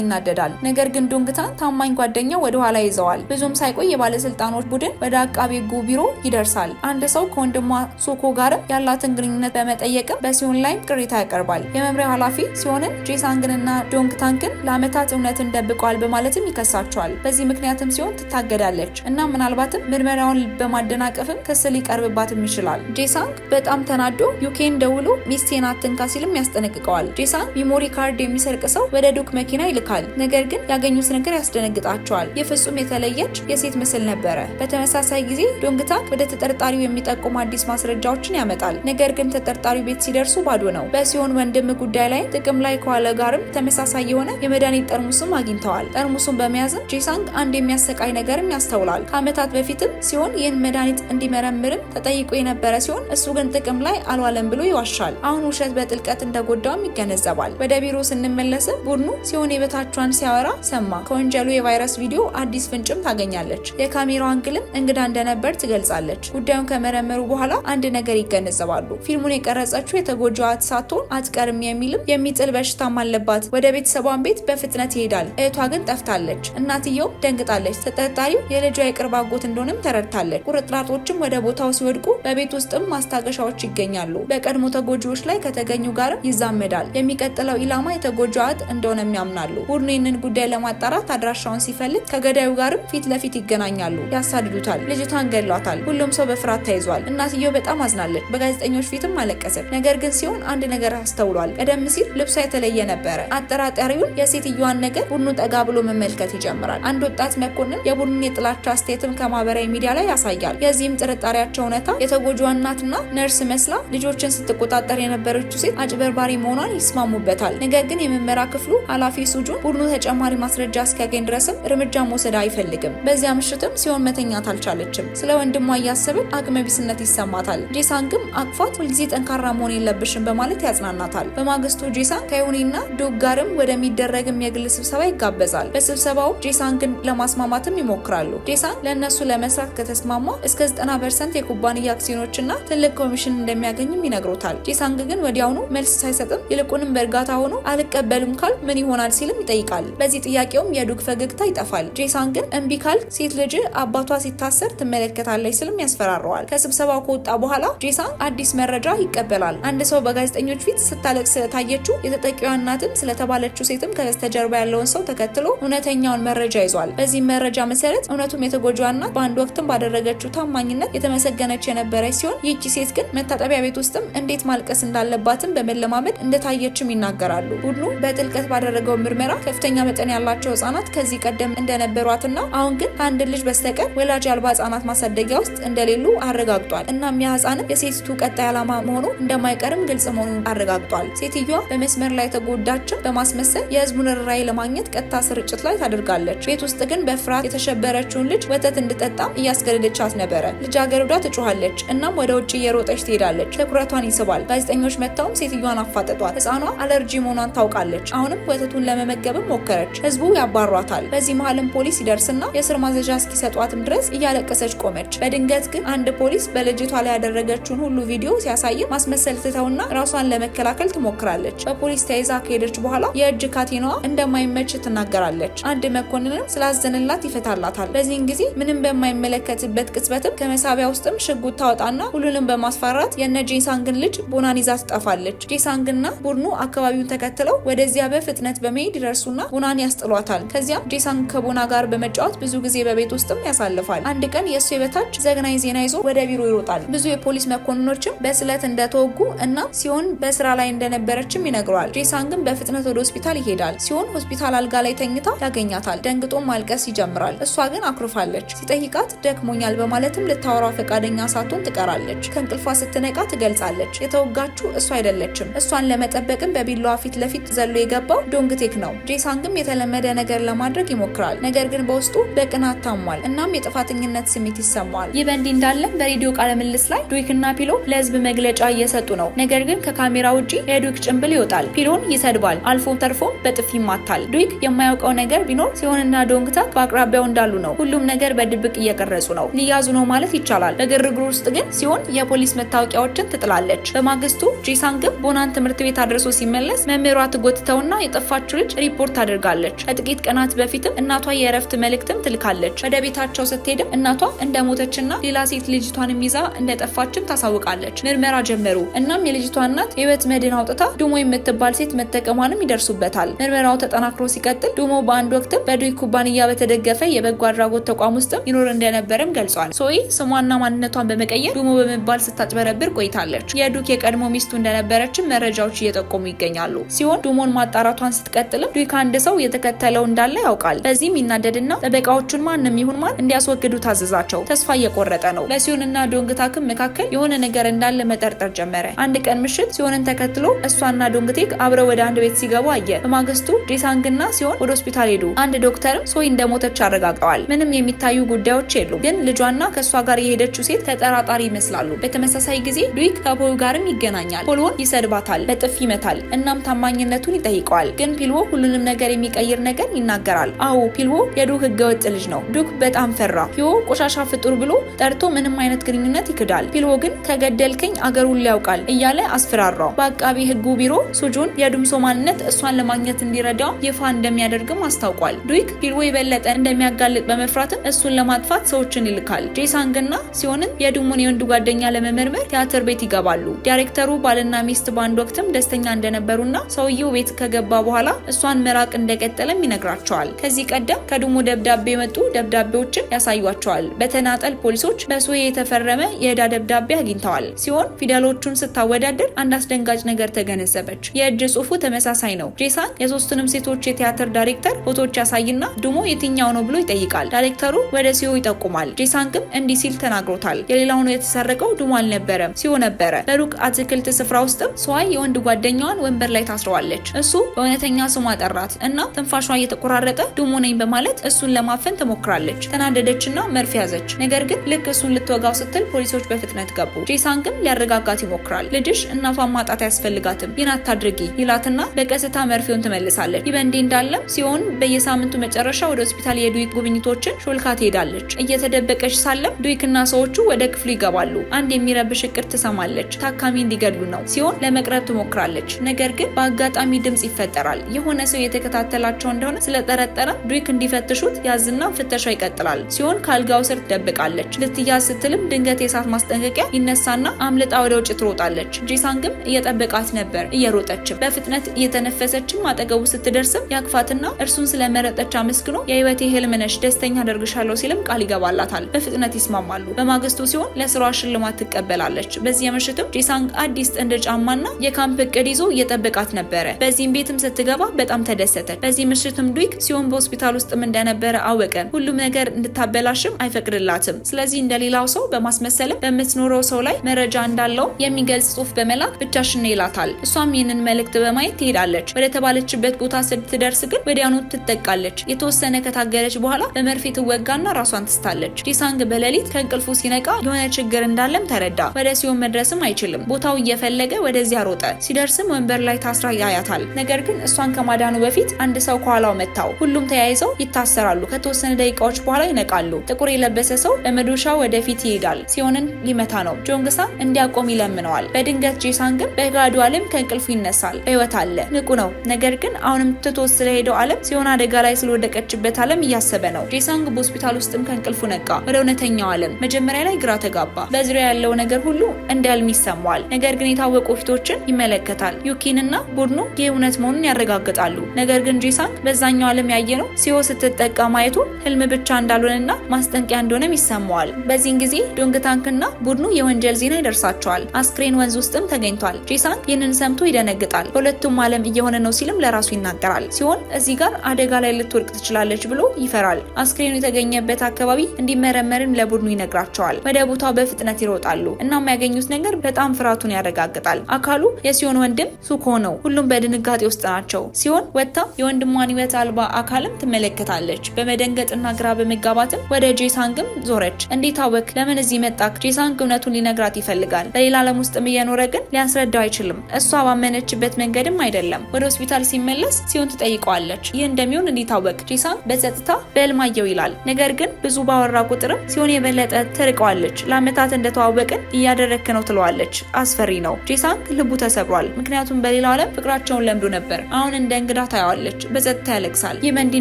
ይናደዳል። ነገር ግን ዶንግታን ታማኝ ጓደኛው ወደ ኋላ ይዘዋል። ብዙም ሳይቆይ የባለስልጣኖች ቡድን ወደ አቃቤ ሕጉ ቢሮ ይደርሳል። አንድ ሰው ከወንድሟ ሶኮ ጋርም ያላትን ግንኙነት በመጠየቅም በሲሆን ላይ ቅሬታ ያቀርባል። የመምሪያው ኃላፊ ሲሆንን ጄሳንግንና ዶንግታንግን ለዓመታት እውነትን ደብቀዋል በማለትም ይከሳቸዋል። በዚህ ምክንያትም ሲሆን ትታገዳለች እና ምናልባትም ምርመራውን በማደናቀፍም ክስ ሊቀርብባትም ይችላል። ጄሳንግ በጣም ተናዶ ዩኬን ደውሎ ሚስቴን አትንካ ሲልም ያስጠነቅቀዋል። ጄሳንግ ሚሞሪ ካርድ የሚሰርቅ ሰው ወደ ዱክ መኪና ይልካል። ነገር ግን ያገኙት ነገር ያስደነግጣቸዋል። የፍጹም የተለየች የሴት ምስል ነበረ። በተመሳሳይ ጊዜ ዶንግታንግ ወደ ተጠርጣሪው የሚጠቁሙ አዲስ ማስረጃዎችን ያመጣል። ነገር ግን ተጠርጣሪው ቤት ሲደርሱ ባዶ ነው። በሲሆን ወንድም ጉዳይ ላይ ጥቅም ላይ ከዋለ ጋርም ተመሳሳይ የሆነ የመድኃኒት ጠርሙስም አግኝተዋል። ጠርሙሱን በመያዝም ጄሳንግ አንድ የሚያሰቃይ ነገርም ያስተውላል። ከዓመታት በፊትም ሲሆን ይህን መድኃኒት እንዲመረምርም ተጠይቆ የነበረ ሲሆን እሱ ግን ጥቅም ላይ አልዋለም ብሎ ይዋሻል። አሁን ውሸት በጥልቀት እንደጎዳውም ይገነዘባል። ወደ ቢሮ ስንመለስም ቡድኑ ሲሆን የበታቿን ሲያወራ ሰማ። ከወንጀሉ የቫይረስ ቪዲዮ አዲስ ፍንጭም ታገኛለች። የካሜራው አንግልም እንግዳ እንደነበር ትገልጻለች። ጉዳዩን ከመረመሩ በኋላ አንድ ነገር ይገነዘባሉ። ፊልሙን የቀረጸችው የተጎጂዋ ሳትሆን አትቀርም የሚልም የሚጥል በሽታም አለባት። ወደ ቤተሰቧን ቤት በፍጥነት ይሄዳል። እህቷ ግን ጠፍታለች። እናትየው ደንግጣለች። ተጠርጣሪው የልጇ የቅርብ አጎት እንደሆነም ተረድታለች። ቁርጥራጮችም ወደ ቦታው ሲወድቁ በቤት ውስጥም ማስታገሻዎች ይገኛሉ። በቀድሞ ተጎጂዎች ላይ ከተገኙ ጋርም ይዛመዳል። የሚቀጥለው ኢላማ የተጎጂዋ እህት እንደሆነም ያምናሉ። ቡድኑ ይህንን ጉዳይ ለማጣራት አድራሻውን ሲፈልግ ከገዳዩ ጋርም ፊት ለፊት ይገናኛሉ። ያሳድዱታል። ልጅቷን ገድሏታል። ሁሉም ሰው በፍርሃት ተይዟል። እናትየው በጣም አዝናለች። በጋዜጠኞች ፊትም አለቀሰች። ነገር ግን ሲሆን አንድ ነገር አስተውሏል። ቀደም ሲል ልብሷ የተለየ ነበረ። አጠራጣሪውን የሴትዮዋን ነገር ቡድኑ ጠጋ ብሎ መመልከት ይጀምራል። አንድ ወጣት መኮንን የቡድኑን የጥላቻ አስተያየትም ከማህበራዊ ሚዲያ ላይ ያሳያል። የዚህም ጥርጣሬያቸው እውነታ የተጎጂዋ እናትና ነርስ መስላ ልጆችን ስትቆጣጠር የነበረችው ሴት አጭበርባሪ መሆኗን ይስማሙበታል። ነገር ግን የምርመራ ክፍሉ ኃላፊ ሱጁን ቡድኑ ተጨማሪ ማስረጃ እስኪያገኝ ድረስም እርምጃ መውሰድ አይፈልግም። በዚያ ምሽትም ሲሆን መተኛት አልቻለችም። ስለ ወንድሟ እያሰብን አቅመቢስነት ይሰማታል። ጄሳንግም አቅፏት ሁልጊዜ ጠንካራ መሆን የለብሽም በማለት ያጽናናታል። በማግስቱ ጄሳንግ ከዩኒና ዶግ ጋርም ወደሚደረግም የግል ስብሰባ ይጋበዛል። በስብሰባው ጄሳንግን ለማስማማትም ይሞክራሉ። ጄሳንግ ለእነሱ ለመስራት ከተስማማ እስከ 90% የኩባንያ አክሲዮኖችና ትልቅ ኮሚሽን እንደሚያገኝም ይነግሮታል። ጄሳንግ ግን ወዲያውኑ መልስ ሳይሰጥም ይልቁንም በእርጋታ ሆኖ አልቀበልም ካል ምን ይሆናል ሲልም ይጠይቃል። በዚህ ጥያቄውም የዱግ ፈገግታ ይጠፋል። ጄሳንግ ግን እምቢ ካል ሴት ልጅ አባቷ ሲታሰር ትመለከታለች ሲልም ያስፈራረዋል። ከስብሰባው ከወጣ በኋላ ጄሳንግ አዲስ መረጃ ይቀበላል። አንድ ሰው በጋዜጠኞች ፊት ስታለቅስ ስለታየችው የተጠቂዋ እናትም ስለተባለችው ሴትም ከበስተጀርባ ያለውን ሰው ተከትሎ እውነተኛውን መረጃ ይዟል። በዚህ መረጃ መሰረት እውነቱም የተጎጂዋ እናት በአንድ ወቅትም ባደረገችው ታማኝነት የተመሰገነች የነበረች የነበረች ሲሆን ይህቺ ሴት ግን መታጠቢያ ቤት ውስጥም እንዴት ማልቀስ እንዳለባትም በመለማመድ እንደታየችም ይናገራሉ። ቡድኑ በጥልቀት ባደረገው ምርመራ ከፍተኛ መጠን ያላቸው ህጻናት ከዚህ ቀደም እንደነበሯትና አሁን ግን አንድ ልጅ በስተቀር ወላጅ አልባ ህጻናት ማሳደጊያ ውስጥ እንደሌሉ አረጋግጧል። እናም ያ ህጻንም የሴቲቱ ቀጣይ ዓላማ መሆኑ እንደማይቀርም ግልጽ መሆኑን አረጋግጧል። ሴትዮዋ በመስመር ላይ ተጎዳችን በማስመሰል የህዝቡን ርኅራኄ ለማግኘት ቀጥታ ስርጭት ላይ ታደርጋለች። ቤት ውስጥ ግን በፍርሃት የተሸበረችውን ልጅ ወተት እንድጠጣም እያስገደደቻት ነበረ። ልጃገረዷ ትጮኻለች። እናም ወደ ውጭ እየሮጠች ትሄዳለች። ትኩረቷን ይስባል። ጋዜጠኞች መጥተውም ሴትዮዋን አፋጠጧት። ህፃኗ አለርጂ መሆኗን ታውቃለች። አሁንም ወተቱን ለመመገብም ሞከረች። ህዝቡ ያባሯታል። በዚህ መሀልም ፖሊስ ይደርስና የእስር ማዘዣ እስኪሰጧትም ድረስ እያለቀሰች ቆመች። በድንገት ግን አንድ ፖሊስ በልጅቷ ላይ ያደረገችውን ሁሉ ቪዲዮ ሲያሳይም ማስመሰል ትተውና ራሷን ለመከላከል ትሞክራለች። በፖሊስ ተይዛ ከሄደች በኋላ የእጅ ካቴናዋ እንደማይመች ትናገራለች። አንድ መኮንንም ስላዘንላት ይፈታላታል። በዚህን ጊዜ ምንም በማይመለከትበት ቅጽበትም ከመሳቢያ ውስጥም ሽጉጥ ታወጣና ሁሉንም በማስፈራራት የነ ጄሳንግን ልጅ ቦናን ይዛ ትጠፋለች። ጄሳንግና ቡድኑ አካባቢውን ተከትለው ወደዚያ በፍጥነት በመሄድ ይደርሱና ቦናን ያስጥሏታል። ከዚያም ጄሳንግ ከቦና ጋር በመጫወት ብዙ ጊዜ በቤት ውስጥም ያሳልፋል። አንድ ቀን የእሱ የበታች ዘግናኝ ዜና ይዞ ወደ ቢሮ ይሮጣል። ብዙ የፖሊስ መኮንኖችም በስለት እንደተወጉ እና ሲሆን በስራ ላይ እንደነበረችም ይነግረዋል። ጄሳንግም በፍጥነት ወደ ሆስፒታል ይሄዳል። ሲሆን ሆስፒታል አልጋ ላይ ተኝታ ያገኛታል። ደንግጦ ማልቀስ ይጀምራል። እሷ ግን አኩርፋለች። ሲጠይቃት ደክሞኛል በማለትም ልታወራ ፈቃደኛ ሳትሆን ትቀራለች። ከእንቅልፏ ስትነቃ ትገልጻለች። የተወጋችው እሷ አይደለችም። እሷን ለመጠበቅም በቢላዋ ፊት ለፊት ዘሎ የገባው ዶንግቴክ ነው። ጄሳንግም የተለመደ ነገር ለማድረግ ይሞክራል። ነገር ግን በውስጡ በቅናት ታሟል። እናም የጥፋተኝነት ስሜት ይሰማዋል። ይህ በእንዲህ እንዳለ በሬዲዮ ቃለ ምልልስ ላይ ዱዊክና ፒሎ ለህዝብ መግለጫ እየሰጡ ነው። ነገር ግን ከካሜራ ውጪ የዱዊክ ጭንብል ይወጣል። ፒሎን ይሰድባል። አልፎ ተርፎም በጥፊ ይማታል። ዱዊክ የማያውቀው ነገር ቢኖር ሲሆንና ዶንግታክ በአቅራቢያው እንዳሉ ነው። ሁሉም ነገር በድብቅ እየቀረጹ ነው። ሊያዙ ነው ማለት ይቻላል። በግርግሩ ውስጥ ግን ሲሆን የፖሊስ መታወቂያዎችን ትጥላለች። በማግስቱ ጄሳንግም ቦናን ትምህርት ቤት አድርሶ ሲመለስ መምህሯ ትጎትተውና የጠፋችው ልጅ ሪፖርት አድርጋለች። ከጥቂት ቀናት በፊትም እናቷ የእረፍት መልእክትም ትልካለች። ወደ ቤታቸው ስትሄድም እናቷ እንደሞተችና ሌላ ሴት ልጅቷንም ይዛ እንደጠፋችም ታሳውቃለች። ምርመራ ጀመሩ። እናም የልጅቷ እናት የህይወት መድን አውጥታ ዱሞ የምትባል ሴት መጠቀሟንም ይደርሱበታል። ምርመራው ተጠናክሮ ሲቀጥል ዱሞ በአንድ ወቅትም በዱዊክ ኩባንያ በተደገፈ የበጎ አድራጎት ተቋም ውስጥም ይኖር እንደነበርም ገልጿል። ሶይ ስሟና ማንነቷን በመቀየር ዱሞ በመባል ስታጭበረብር ቆይታለች። የዱዊክ የቀድሞ ሚስቱ እንደነበረችም መረጃዎች እየጠቆሙ ይገኛሉ። ሲሆን ዱሞን ማጣራቷን ስትቀጥልም ዱዊክ አንድ ሰው እየተከተለው እንዳለ ያውቃል። በዚህም ይናደድና ጠበቃዎቹን ማንም ይሁን ማን እንዲያስወግዱ ታዘዛቸው። ተስፋ እየቆረጠ ነው። በሲሆንና ዶንግታክም መካከል የሆነ ነገር እንዳለ መጠርጠር ጀመረ። አንድ ቀን ምሽት ሲሆንን ተከትሎ እሷና ዶንግቴክ አብረው ወደ አንድ ቤት ሲገቡ አየ። በማግስቱ ጄሳንግና ሲሆን ወደ ሆስፒታል ሄዱ። አንድ ዶክተርም ሶይ እንደሞተች አረጋግጠዋል። ምንም የሚታዩ ጉዳዮች የሉም። ግን ልጇና ከሷ ጋር የሄደችው ሴት ተጠራጣሪ ይመስላሉ። በተመሳሳይ ጊዜ ዱዊክ ከፖል ጋርም ይገናኛል። ፖሎን ይሰድባታል፣ በጥፊ ይመታል። እናም ታማኝነቱን ይጠይቀዋል። ግን ፒልዎ ሁሉንም ነገር የሚቀይር ነገር ይናገራል። አዎ ፒልዎ የዱክ ህገወጥ ልጅ ነው። ዱክ በጣም ፈራ። ፒልዎ ቆሻሻ ፍጡር ብሎ ጠርቶ ምንም አይነት ግንኙነት ይክዳል። ፒልዎ ግን ከገደልከኝ አገሩን ሊያውቃል እያለ አስፈራራው። በአቃቢ ህጉ ቢሮ ሱጁን የዱምሶ ማንነት እሷን ለማግኘት እንዲረዳው ይፋ እንደሚያደርግም አስታውቋል። ዱዊክ ፒልዎ የበለጠ እንደሚያጋልጥ በመፍራትም እሱን ለማጥፋት ሰዎችን ይልካል። ጄሳንግና ሲሆንን የዱሞን የወንድ ጓደኛ ለመመርመር ቲያትር ቤት ይገባሉ። ዳይሬክተሩ ባልና ሚስት በአንድ ወቅትም ደስተኛ እንደነበሩና ሰውየው ቤት ከገባ በኋላ እሷን መራቅ እንደቀጠለም ይነግራቸዋል። ከዚህ ቀደም ከዱሞ ደብዳቤ የመጡ ደብዳቤዎችን ያሳዩቸዋል። በተናጠል ፖሊሶች በሶይ የተፈረመ የዕዳ ደብዳቤ አግኝተዋል። ሲሆን ፊደሎቹን ስታወዳደር አንድ አስደንጋጭ ነገር ተገነዘበች። የእጅ ጽሑፉ ተመሳሳይ ነው። ጄሳንግ የሶስቱንም ሴቶች የቲያትር ዳይሬክተር ፎቶዎች ያሳይና ዱሞ የትኛው ነው ብሎ ይጠይቃል። ዳይሬክተሩ ወደ ሲዮ ይጠቁማል። ጄሳንግም እንዲህ ሲል ተናግሮታል። የሌላውን የተሰረቀው ዱሞ አልነበረም፣ ሲዮ ነበረ። በሩቅ አትክልት ስፍራ ውስጥም ስዋይ የወንድ ጓደኛዋን ወንበር ላይ ታስረዋለች። እሱ በእውነተኛ ስሟ ጠራት እና ትንፋሿ እየተቆራረጠ ዱሞ ነኝ በማለት እሱን ለማፈን ትሞክራለች። ተናደደችና መርፌ ያዘች። ነገር ግን ልክ እሱን ልትወጋው ስትል ፖሊሶች በፍጥነት ገቡ። ጄሳንግም ሊያረጋጋት ይሞክራል። ልጅሽ እናቷን ማጣት አያስፈልጋትም፣ ይህን አታድርጊ ይላትና በቀስታ መርፌውን ትመልሳለች። ይህ በእንዲህ እንዳለም ሲሆን በየሳምንቱ መጨረሻ ወደ ሆስፒታል የዱዊክ ጉብኝቶችን ሾልካ ትሄዳለች። እየተደበቀች ሳለም ዱዊክና ሰዎቹ ወደ ክፍሉ ይገባሉ። አንድ የሚረብሽ እቅድ ትሰማለች። ታካሚ እንዲገድሉ ነው። ሲሆን ለመቅረብ ትሞክራለች። ነገር ግን በአጋጣሚ ድምጽ ይፈጠራል። የሆነ ሰው የተከታተላቸው እንደሆነ ስለጠረጠረ ዱዊክ እንዲፈትሹት ያዝና ፍተሻ ይቀጥላል። ሲሆን ካልጋው ስር ትደብቃለች። ልትያዝ ስትልም ድንገት የእሳት ማስጠንቀቂያ ይነሳና አምልጣ ወደ ውጭ ትሮጣለች። ጄሳንግም እየጠበቃት ነበር። እየሮጠችም በፍጥነት እየተነፈሰችም አጠገቡ ስትደርስም ያቅፋትና እርሱን ስለመረጠች አመስግኖ የህይወቴ ህልም ነሽ፣ ደስተኛ አደርግሻለሁ ሲልም ቃል ይገባላታል። በፍጥነት ይስማማሉ። በማግስቱ ሲሆን የስራዋ ሽልማት ትቀበላለች። በዚህ ምሽትም ጂሳንግ አዲስ ጥንድ ጫማና የካምፕ እቅድ ይዞ እየጠበቃት ነበረ። በዚህም ቤትም ስትገባ በጣም ተደሰተች። በዚህ ምሽትም ዱክ ሲሆን በሆስፒታል ውስጥም እንደነበረ አወቀ። ሁሉም ነገር እንድታበላሽም አይፈቅድላትም። ስለዚህ እንደሌላው ሰው በማስመሰልም በምትኖረው ሰው ላይ መረጃ እንዳለው የሚገልጽ ጽሑፍ በመላክ ብቻሽን ይላታል። እሷም ይህንን መልእክት በማየት ትሄዳለች። ወደ ተባለችበት ቦታ ስትደርስ ግን ወዲያውኑ ትጠቃለች። የተወሰነ ከታገለች በኋላ በመርፌ ትወጋና ራሷን ትስታለች። ጂሳንግ በሌሊት ከእንቅልፉ ሲነቃ የሆነ ችግር እንዳለም ተረዳ። ወደ ሲሆን መድረስም አይችልም። ቦታው እየፈለገ ወደዚያ ሮጠ። ሲደርስም ወንበር ላይ ታስራ ያያታል። ነገር ግን እሷን ከማዳኑ በፊት አንድ ሰው ከኋላው መታው። ሁሉም ተያይዘው ይታሰራሉ። ከተወሰነ ደቂቃዎች በኋላ ይነቃሉ። ጥቁር የለበሰ ሰው በመዶሻ ወደፊት ይሄዳል። ሲሆንን ሊመታ ነው። ጆንግሳን እንዲያቆም ይለምነዋል። በድንገት ጂሳንግም በጋዱ ዓለም ከእንቅልፉ ይነሳል። በህይወት አለ፣ ንቁ ነው። ነገር ግን አሁንም ትቶ ስለሄደው ዓለም ሲሆን አደጋ ላይ ስለወደቀችበት ዓለም እያሰበ ነው። ጂሳንግ በሆስፒታል ውስጥም ከእንቅልፉ ነቃ። ወደ እውነተኛው ዓለም መጀመሪያ ላይ ግራ ተጋባ። በዙሪያ ያለው ነገር ሁሉ እንደ ህልም ይሰማዋል። ነገር ግን የታወቁ ፊቶችን ይመለከታል። ዩኪንና ቡድኑ ይህ እውነት መሆኑን ያረጋግጣሉ። ነገር ግን ጂሳንግ በዛኛው ዓለም ያየነው ሲሆ ስትጠቃ ማየቱ ህልም ብቻ እንዳልሆነና ማስጠንቀቂያ እንደሆነም ይሰማዋል። በዚህን ጊዜ ዶንግታንክና ቡድኑ የወንጀል ዜና ይደርሳቸዋል። አስክሬን ወንዝ ውስጥም ተገኝቷል። ጂሳንግ ይህንን ሰምቶ ይደነግጣል። በሁለቱም ዓለም እየሆነ ነው ሲልም ለራሱ ይናገራል። ሲሆን እዚህ ጋር አደጋ ላይ ልትወድቅ ትችላለች ብሎ ይፈራል። አስክሬኑ የተገኘበት አካባቢ እንዲመረመርም ለቡድኑ ይነግራቸዋል። ወደ ቦታው በፍጥነት ይሮጣሉ። እናም ያገኙት ነገር በጣም ፍርሃቱን ያረጋግጣል። አካሉ የሲሆን ወንድም ሱኮ ነው። ሁሉም በድንጋጤ ውስጥ ናቸው። ሲሆን ወጥታ የወንድሟን ህይወት አልባ አካልም ትመለከታለች። በመደንገጥና ግራ በመጋባትም ወደ ጄሳንግም ዞረች። እንዴት አወክ? ለምን እዚህ መጣክ? ጄሳንግ እውነቱን ሊነግራት ይፈልጋል። በሌላ ዓለም ውስጥም እየኖረ ግን ሊያስረዳው አይችልም። እሷ ባመነችበት መንገድም አይደለም። ወደ ሆስፒታል ሲመለስ ሲሆን ትጠይቀዋለች። ይህ እንደሚሆን እንዴት አወክ? ጄሳንግ በጸጥታ በህልማየው ይላል። ነገር ግን ብዙ ባወራ ቁጥርም ሲሆን የበለጠ ትርቀዋለች። ለአመታት እንደተዋወቅን እያደረክ ነው ትለዋለች። አስፈሪ ነው። ጄሳንግ ልቡ ተሰብሯል። ምክንያቱም በሌላው ዓለም ፍቅራቸውን ለምዶ ነበር። አሁን እንደ እንግዳ ታየዋለች። በጸጥታ ያለቅሳል። ይህ በእንዲህ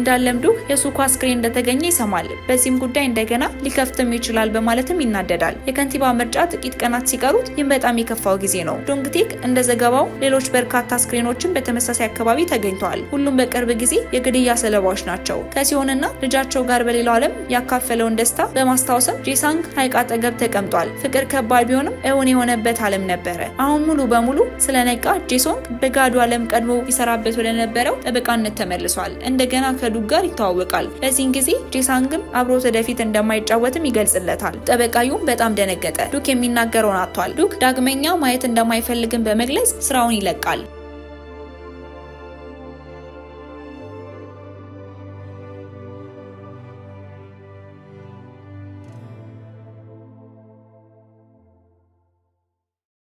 እንዳለምዱ የሱኮ አስክሬን እንደተገኘ ይሰማል። በዚህም ጉዳይ እንደገና ሊከፍትም ይችላል በማለትም ይናደዳል። የከንቲባ ምርጫ ጥቂት ቀናት ሲቀሩት ይህም በጣም የከፋው ጊዜ ነው። ዶንግቴክ እንደ ዘገባው ሌሎች በርካታ አስክሬኖችን በተመሳሳይ አካባቢ ተገኝተዋል። ሁሉም በቅርብ ጊዜ የግድያ ሰለባዎች ናቸው። ከሲሆንና ልጃቸው ጋር በሌላው ዓለም ያካፈለውን ደስታ በማስታወስም ጄሳንግ ሐይቅ አጠገብ ተቀምጧል። ፍቅር ከባድ ቢሆንም እውን የሆነበት ዓለም ነበረ። አሁን ሙሉ በሙሉ ስለነቃ ጄሶንግ በጋዱ ዓለም ቀድሞ ይሰራበት ወደ ነበረው ጠበቃነት ተመልሷል። እንደገና ከዱክ ጋር ይተዋወቃል። በዚህን ጊዜ ጄሳንግም አብሮት ወደፊት እንደማይጫወትም ይገልጽለታል። ጠበቃዩም በጣም ደነገጠ። ዱክ የሚናገረውን አጥቷል። ዱክ ዳግመኛ ማየት እንደማይፈልግም በመግለጽ ስራውን ይለቃል።